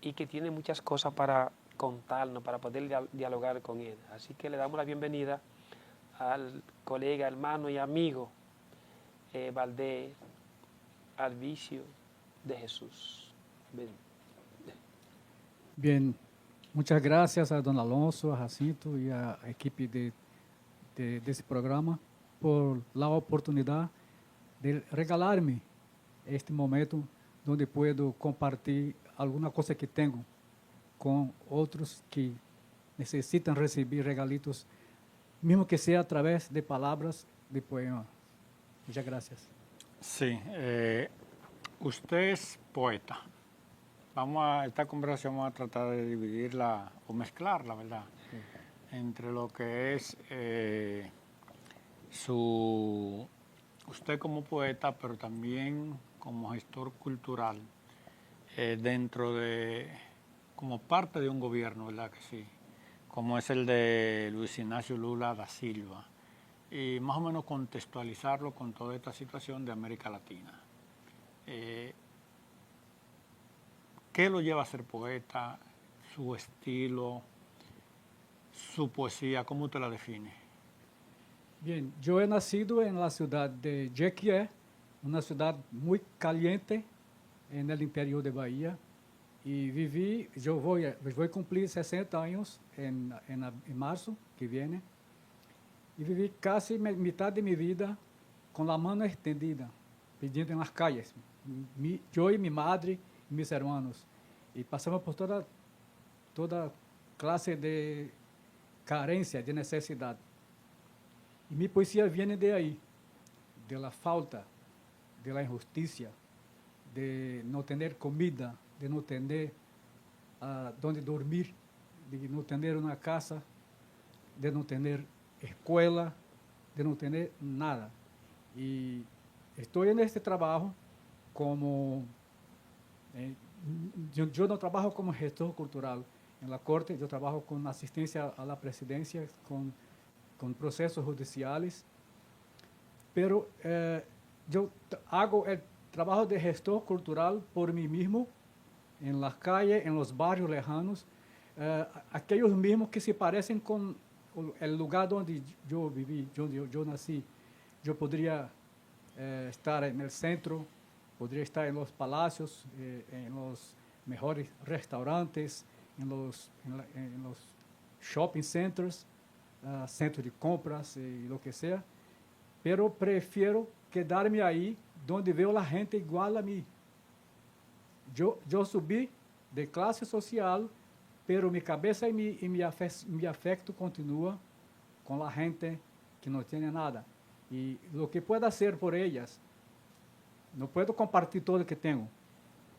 y que tiene muchas cosas para contarnos, para poder dialogar con él. Así que le damos la bienvenida al colega, hermano y amigo Valdec Alvicio de Jesús. Bien, muchas gracias a don Alonso, a Jacinto y a la equipe de este programa por la oportunidad de regalarme este momento donde puedo compartir alguna cosa que tengo con otros que necesitan recibir regalitos, mismo que sea a través de palabras de poema. Muchas gracias. Sí, usted es poeta. Esta conversación vamos a tratar de dividirla o mezclarla, ¿verdad? Sí. Entre lo que es usted como poeta, pero también como gestor cultural dentro de como parte de un gobierno, ¿verdad que sí? Como es el de Luis Ignacio Lula da Silva, y más o menos contextualizarlo con toda esta situación de América Latina. ¿Qué lo lleva a ser poeta? Su estilo, su poesía, ¿cómo usted la define? Bien, yo he nacido en la ciudad de Jequié, una ciudad muy caliente en el interior de Bahía, y viví, voy a cumplir 60 años en marzo que viene, y viví casi mitad de mi vida con la mano extendida, pidiendo en las calles, yo y mi madre y mis hermanos, y pasamos por toda clase de carencia, de necesidad. Y mi poesía viene de ahí, de la falta, de la injusticia, de no tener comida, de no tener donde dormir, de no tener una casa, de no tener escuela, de no tener nada. Y estoy en este trabajo como, yo no trabajo como gestor cultural en la Corte, yo trabajo con asistencia a la presidencia, con procesos judiciales, pero yo hago el trabajo de gestor cultural por mí mismo, en las calles, en los barrios lejanos, aquellos mismos que se parecen con el lugar donde yo viví, donde yo nací. Yo podría estar en el centro, podría estar en los palacios, en los mejores restaurantes, en los shopping centers, centros de compras y lo que sea, pero prefiero quedarme ahí donde veo la gente igual a mí. Yo subí de clase social, pero mi cabeza y mi afecto continúa con la gente que no tiene nada. Y lo que puedo hacer por ellas, no puedo compartir todo lo que tengo.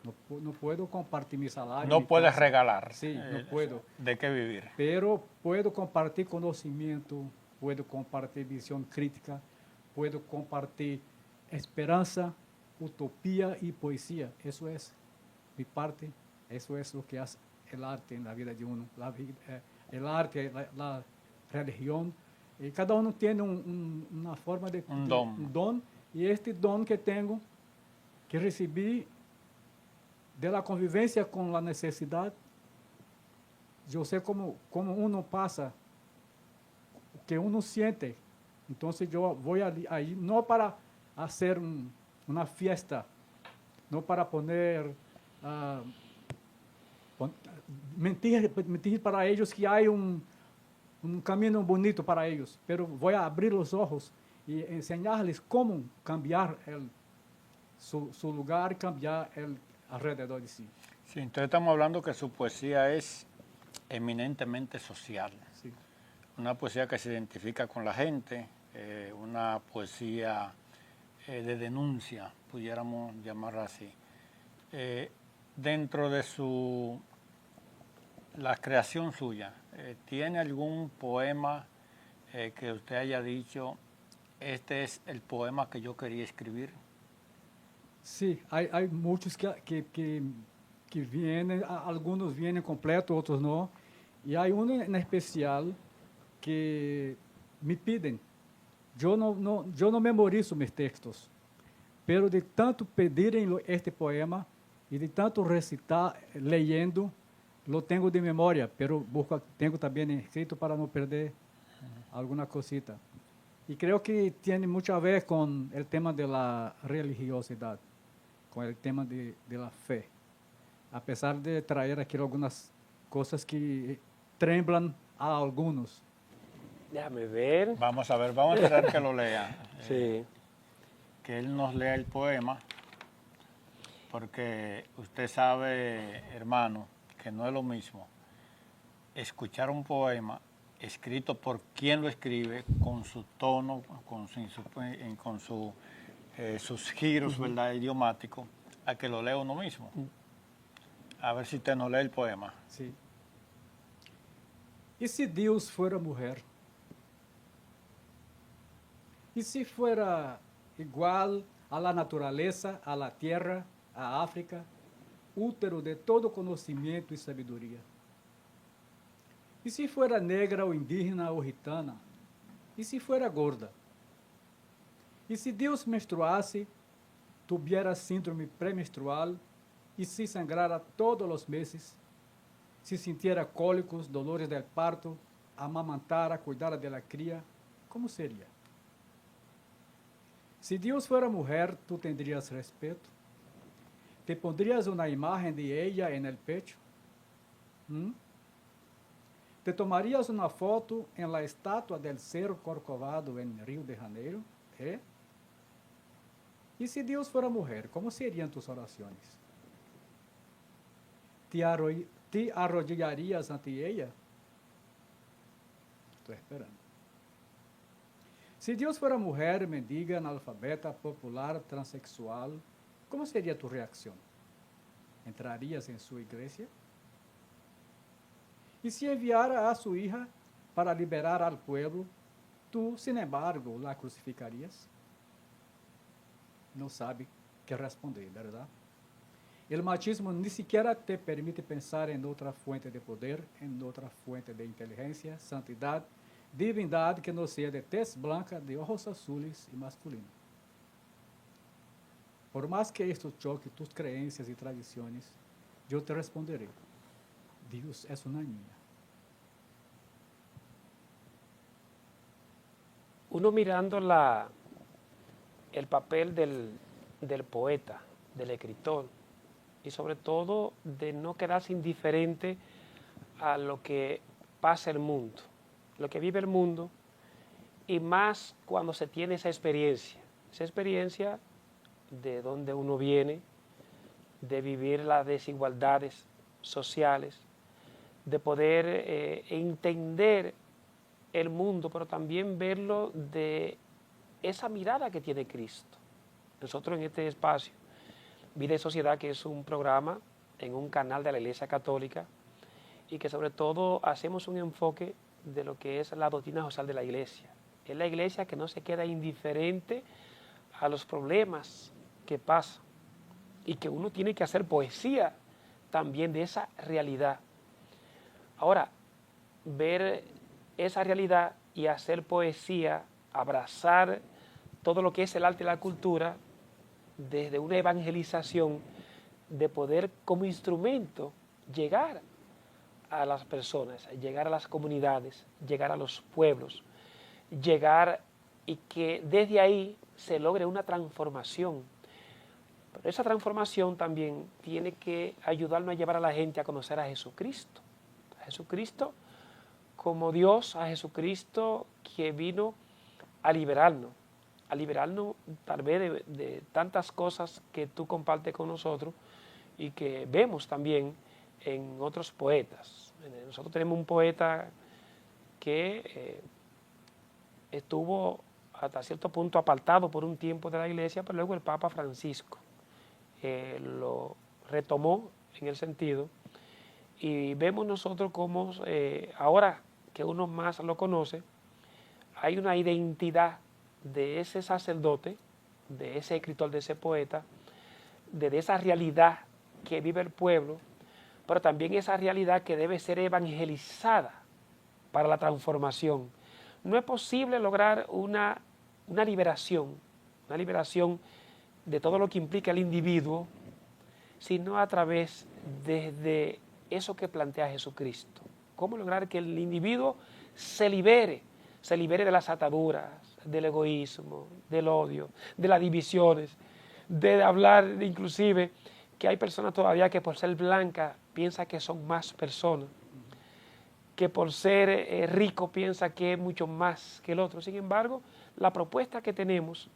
No puedo compartir mi salario. No puedes casa. regalar. Sí, no puedo. ¿De qué vivir? Pero puedo compartir conocimiento, puedo compartir visión crítica, puedo compartir esperanza, utopía y poesía. Eso es mi parte, eso es lo que hace el arte en la vida de uno. El arte, la religión. Y cada uno tiene una forma de un don. Y este don que tengo, que recibí de la convivencia con la necesidad, yo sé cómo uno pasa, que uno siente. Entonces yo voy ahí no para hacer una fiesta, no para poner, mentir para ellos que hay un camino bonito para ellos, pero voy a abrir los ojos y enseñarles cómo cambiar su lugar, cambiar el alrededor de sí. Sí, entonces estamos hablando que su poesía es eminentemente social. Sí. Una poesía que se identifica con la gente, una poesía de denuncia, pudiéramos llamarla así. Dentro de la creación suya, ¿tiene algún poema que usted haya dicho, este es el poema que yo quería escribir? Sí, hay muchos que vienen, algunos vienen completos, otros no. Y hay uno en especial que me piden. Yo no memorizo mis textos, pero de tanto pedirem este poema y de tanto recitar, leyendo, lo tengo de memoria, pero tengo también escrito para no perder alguna cosita. Y creo que tiene mucho a ver con el tema de la religiosidad, con el tema de la fe. A pesar de traer aquí algunas cosas que tremblan a algunos. Déjame ver. Vamos a ver, vamos a esperar que lo lea. Sí. Que él nos lea el poema, porque usted sabe, hermano, que no es lo mismo escuchar un poema escrito por quien lo escribe, con su tono, con sus giros, ¿verdad?, idiomáticos, a que lo lea uno mismo. A ver si usted nos lee el poema. Sí. ¿Y si Dios fuera mujer? ¿Y si fuera igual a la naturaleza, a la tierra, a África? útero de todo conocimiento y sabiduría. ¿Y si fuera negra o indígena o gitana? ¿Y si fuera gorda? ¿Y si Dios menstruase, tuviera síndrome premenstrual y si sangrara todos los meses, si sintiera cólicos, dolores del parto, amamantara, cuidara de la cría, ¿cómo sería? Si Dios fuera mujer, tú tendrías respeto. ¿Te pondrías una imagen de ella en el pecho? ¿Mm? ¿Te tomarías una foto en la estatua del Cerro Corcovado en Río de Janeiro? ¿Eh? ¿Y si Dios fuera mujer, cómo serían tus oraciones? ¿Te arrodillarías ante ella? Estoy esperando. Si Dios fuera mujer, mendiga, analfabeta, popular, transexual, ¿cómo sería tu reacción? ¿Entrarías en su iglesia? Y si enviara a su hija para liberar al pueblo, tú, sin embargo, la crucificarías? No sabe qué responder, ¿verdad? El machismo ni siquiera te permite pensar en otra fuente de poder, en otra fuente de inteligencia, santidad, divindad que no sea de tez blanca, de ojos azules y masculina. Por más que esto choque tus creencias y tradiciones, yo te responderé, Dios es una niña. Uno mirando el papel del poeta, del escritor, y sobre todo de no quedarse indiferente a lo que pasa el mundo, lo que vive el mundo, y más cuando se tiene esa experiencia de donde uno viene, de vivir las desigualdades sociales, de poder entender el mundo, pero también verlo de esa mirada que tiene Cristo. Nosotros en este espacio, Vida y Sociedad, que es un programa en un canal de la Iglesia Católica, y que sobre todo hacemos un enfoque de lo que es la doctrina social de la Iglesia. Es la Iglesia que no se queda indiferente a los problemas que pasan y que uno tiene que hacer poesía también de esa realidad. Ahora, ver esa realidad y hacer poesía, abrazar todo lo que es el arte y la cultura desde una evangelización, de poder como instrumento llegar a las personas, llegar a las comunidades, llegar a los pueblos, llegar y que desde ahí se logre una transformación. Pero esa transformación también tiene que ayudarnos a llevar a la gente a conocer a Jesucristo. A Jesucristo como Dios, a Jesucristo que vino a liberarnos tal vez de tantas cosas que tú compartes con nosotros y que vemos también en otros poetas. Nosotros tenemos un poeta que estuvo hasta cierto punto apartado por un tiempo de la iglesia, pero luego el Papa Francisco lo retomó en el sentido, y vemos nosotros cómo ahora que uno más lo conoce, hay una identidad de ese sacerdote, de ese escritor, de ese poeta, de esa realidad que vive el pueblo, pero también esa realidad que debe ser evangelizada para la transformación. No es posible lograr una liberación de todo lo que implica el individuo, sino a través de eso que plantea Jesucristo. ¿Cómo lograr que el individuo se libere de las ataduras, del egoísmo, del odio, de las divisiones, de hablar inclusive que hay personas todavía que por ser blancas piensan que son más personas, que por ser rico piensa que es mucho más que el otro? Sin embargo, la propuesta que tenemos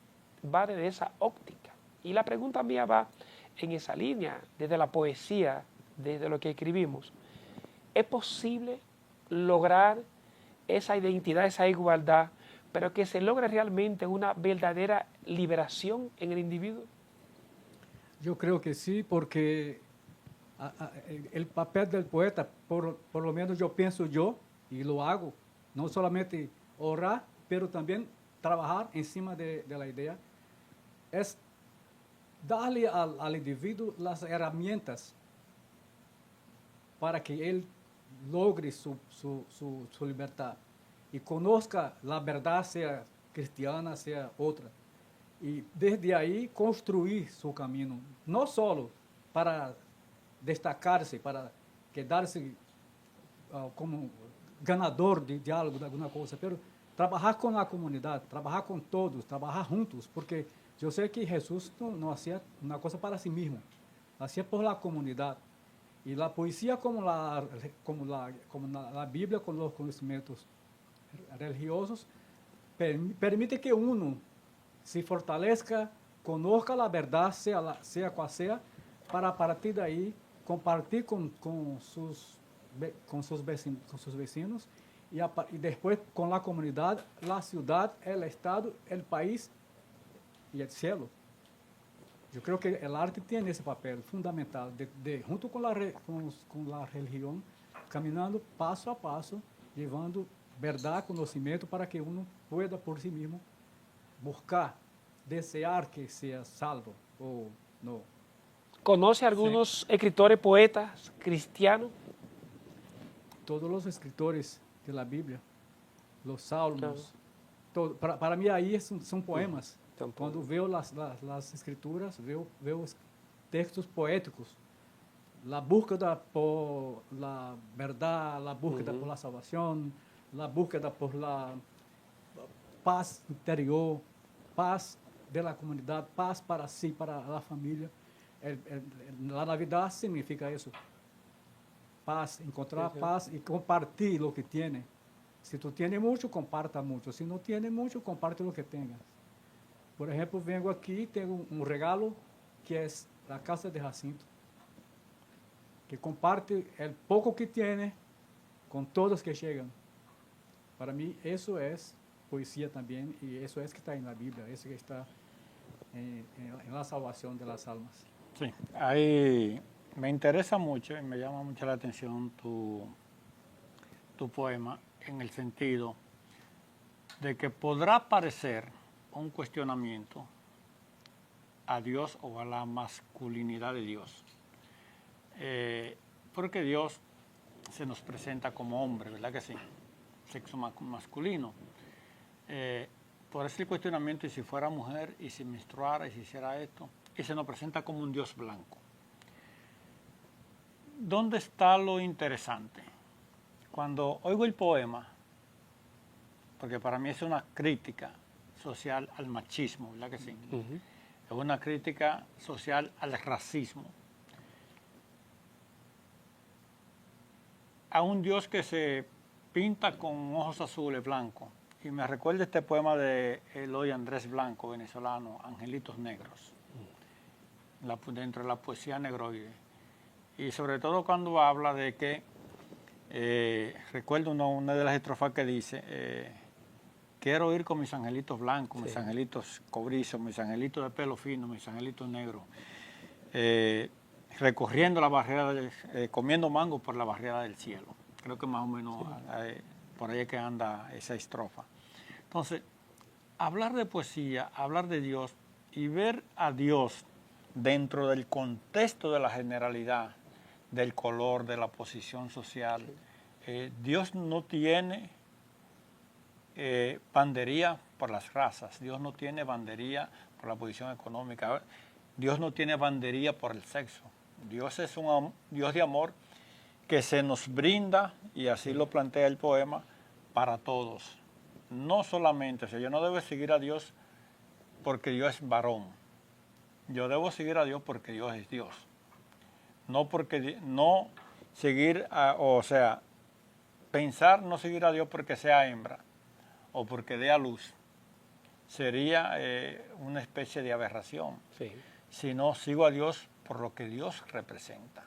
va desde esa óptica, y la pregunta mía va en esa línea, desde la poesía, desde lo que escribimos. ¿Es posible lograr esa identidad, esa igualdad, pero que se logre realmente una verdadera liberación en el individuo? Yo creo que sí, porque el papel del poeta, por lo menos yo pienso yo, y lo hago, no solamente orar, pero también trabajar encima de la idea, es darle al individuo las herramientas para que él logre su libertad y conozca la verdad, sea cristiana, sea otra. Y desde ahí construir su camino, no solo para destacarse, para quedarse como ganador de algo, de alguna cosa, pero trabajar con la comunidad, trabajar con todos, trabajar juntos, porque yo sé que Jesús no hacía una cosa para sí mismo, hacía por la comunidad. Y la poesía como la Biblia con los conocimientos religiosos permite que uno se fortalezca, conozca la verdad, sea cual sea, para a partir de ahí compartir con sus vecinos y después con la comunidad, la ciudad, el estado, el país y el cielo. Yo creo que el arte tiene ese papel fundamental, junto con la religión, caminando paso a paso, llevando verdad, conocimiento, para que uno pueda por sí mismo buscar, desear que sea salvo o no. ¿Conoce algunos escritores, poetas cristianos? Todos los escritores de la Biblia, los salmos, Claro. todo, para mí ahí son poemas. Son Cuando poemas. veo las escrituras, veo textos poéticos. La búsqueda por la verdad, la búsqueda por la salvación, la búsqueda por la paz interior, paz de la comunidad, paz para sí, para la familia. La Navidad significa eso. Paz, encontrar paz y compartir lo que tiene. Si tú tienes mucho, comparta mucho. Si no tienes mucho, comparte lo que tengas. Por ejemplo, vengo aquí, tengo un regalo que es la casa de Jacinto, que comparte el poco que tiene con todos que llegan. Para mí eso es poesía también, y eso es que está en la Biblia, eso que está en la salvación de las almas. Sí, ahí me interesa mucho y me llama mucho la atención tu poema, en el sentido de que podrá parecer un cuestionamiento a Dios o a la masculinidad de Dios. Porque Dios se nos presenta como hombre, ¿verdad que sí? Sexo masculino. Por ese cuestionamiento, y si fuera mujer, y si menstruara, y si hiciera esto, y se nos presenta como un Dios blanco. ¿Dónde está lo interesante? Cuando oigo el poema, porque para mí es una crítica social al machismo, ¿verdad que sí? Es una crítica social al racismo. A un Dios que se pinta con ojos azules, blancos. Y me recuerda este poema de Eloy Andrés Blanco, venezolano, Angelitos Negros, dentro de la poesía negroide. Y sobre todo cuando habla de que, recuerdo una de las estrofas que dice, quiero ir con mis angelitos blancos, mis angelitos cobrizos, mis angelitos de pelo fino, mis angelitos negros, recorriendo la barrera, comiendo mango por la barrera del cielo. Creo que más o menos por ahí es que anda esa estrofa. Entonces, hablar de poesía, hablar de Dios y ver a Dios dentro del contexto de la generalidad, del color, de la posición social. Dios no tiene bandería por las razas, Dios no tiene bandería por la posición económica, Dios no tiene bandería por el sexo. Dios es un Dios de amor que se nos brinda, y así lo plantea el poema, para todos. No solamente, o sea, yo no debo seguir a Dios porque Dios es varón. Yo debo seguir a Dios porque Dios es Dios. No porque no seguir, pensar no seguir a Dios porque sea hembra o porque dé a luz. Sería una especie de aberración. Sí. Sino sigo a Dios por lo que Dios representa.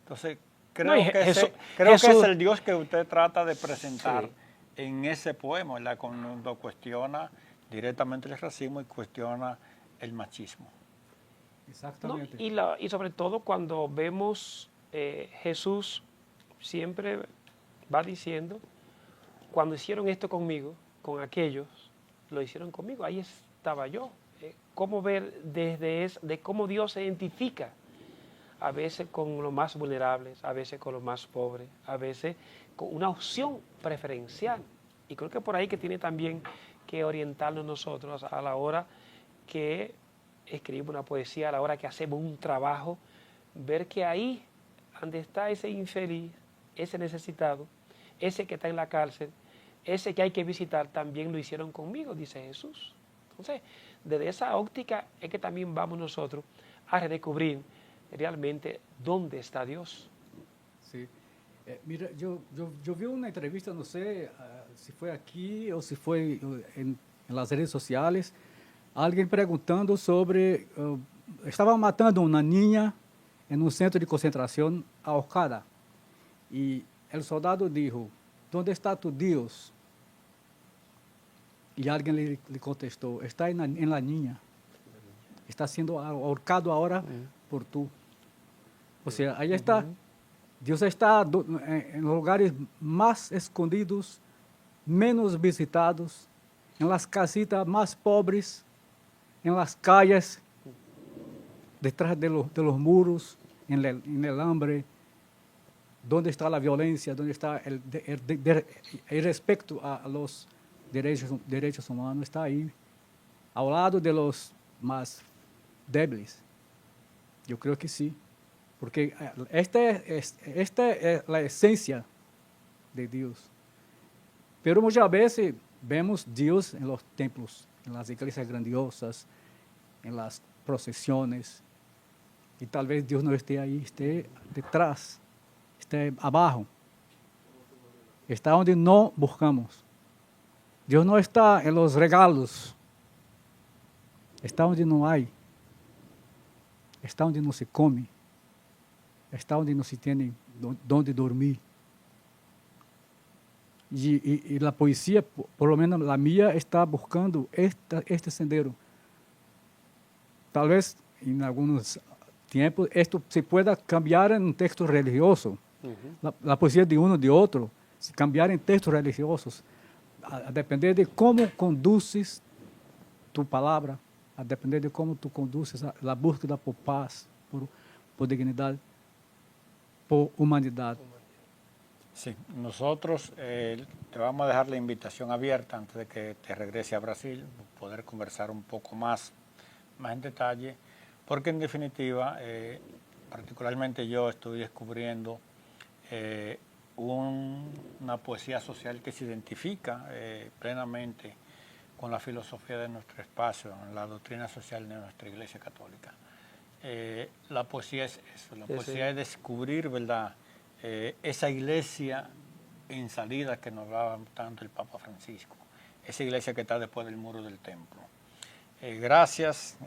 Entonces, creo No, que Jesús, es el Dios que usted trata de presentar Sí. en ese poema, ¿verdad? Cuando cuestiona directamente el racismo y cuestiona el machismo. ¿no? Exactamente. Y sobre todo cuando vemos Jesús siempre va diciendo, cuando hicieron esto conmigo, con aquellos, lo hicieron conmigo, ahí estaba yo. Cómo ver de cómo Dios se identifica a veces con los más vulnerables, a veces con los más pobres, a veces con una opción preferencial. Y creo que por ahí que tiene también que orientarnos nosotros a la hora que escribimos una poesía, a la hora que hacemos un trabajo, ver que ahí donde está ese infeliz, ese necesitado, ese que está en la cárcel, ese que hay que visitar, también lo hicieron conmigo, dice Jesús. Entonces, desde esa óptica es que también vamos nosotros a redescubrir realmente dónde está Dios. Sí. Mira, yo vi una entrevista, no sé si fue aquí o si fue en las redes sociales, alguien preguntando sobre, estaban matando a una niña en un centro de concentración ahorcada. Y el soldado dijo, ¿dónde está tu Dios? Y alguien le contestó, está en la niña. Está siendo ahorcado ahora por tú. O sea, ahí está. Dios está en los lugares más escondidos, menos visitados, en las casitas más pobres, en las calles, detrás de los muros, en el hambre, donde está la violencia, donde está el respeto a los derechos humanos, está ahí, al lado de los más débiles. Yo creo que sí, porque esta es la esencia de Dios. Pero muchas veces vemos Dios en los templos, en las iglesias grandiosas, en las procesiones, y tal vez Dios no esté ahí, esté detrás, esté abajo, está donde no buscamos. Dios no está en los regalos, está donde no hay, está donde no se come, está donde no se tiene donde dormir. Y la poesía, por lo menos la mía, está buscando este sendero. Tal vez en algunos tiempos esto se pueda cambiar en un texto religioso. La poesía de uno de otro, se cambiar en textos religiosos, a depender de cómo conduces tu palabra, a depender de cómo tú conduces la búsqueda por paz, por dignidad, por humanidad. Sí, nosotros te vamos a dejar la invitación abierta antes de que te regrese a Brasil, poder conversar un poco más en detalle, porque en definitiva, particularmente yo estoy descubriendo una poesía social que se identifica plenamente con la filosofía de nuestro espacio, la doctrina social de nuestra Iglesia Católica. La poesía es eso, la poesía es descubrir, ¿verdad?, esa iglesia en salida que nos hablaba tanto el Papa Francisco, esa iglesia que está después del muro del templo. Gracias.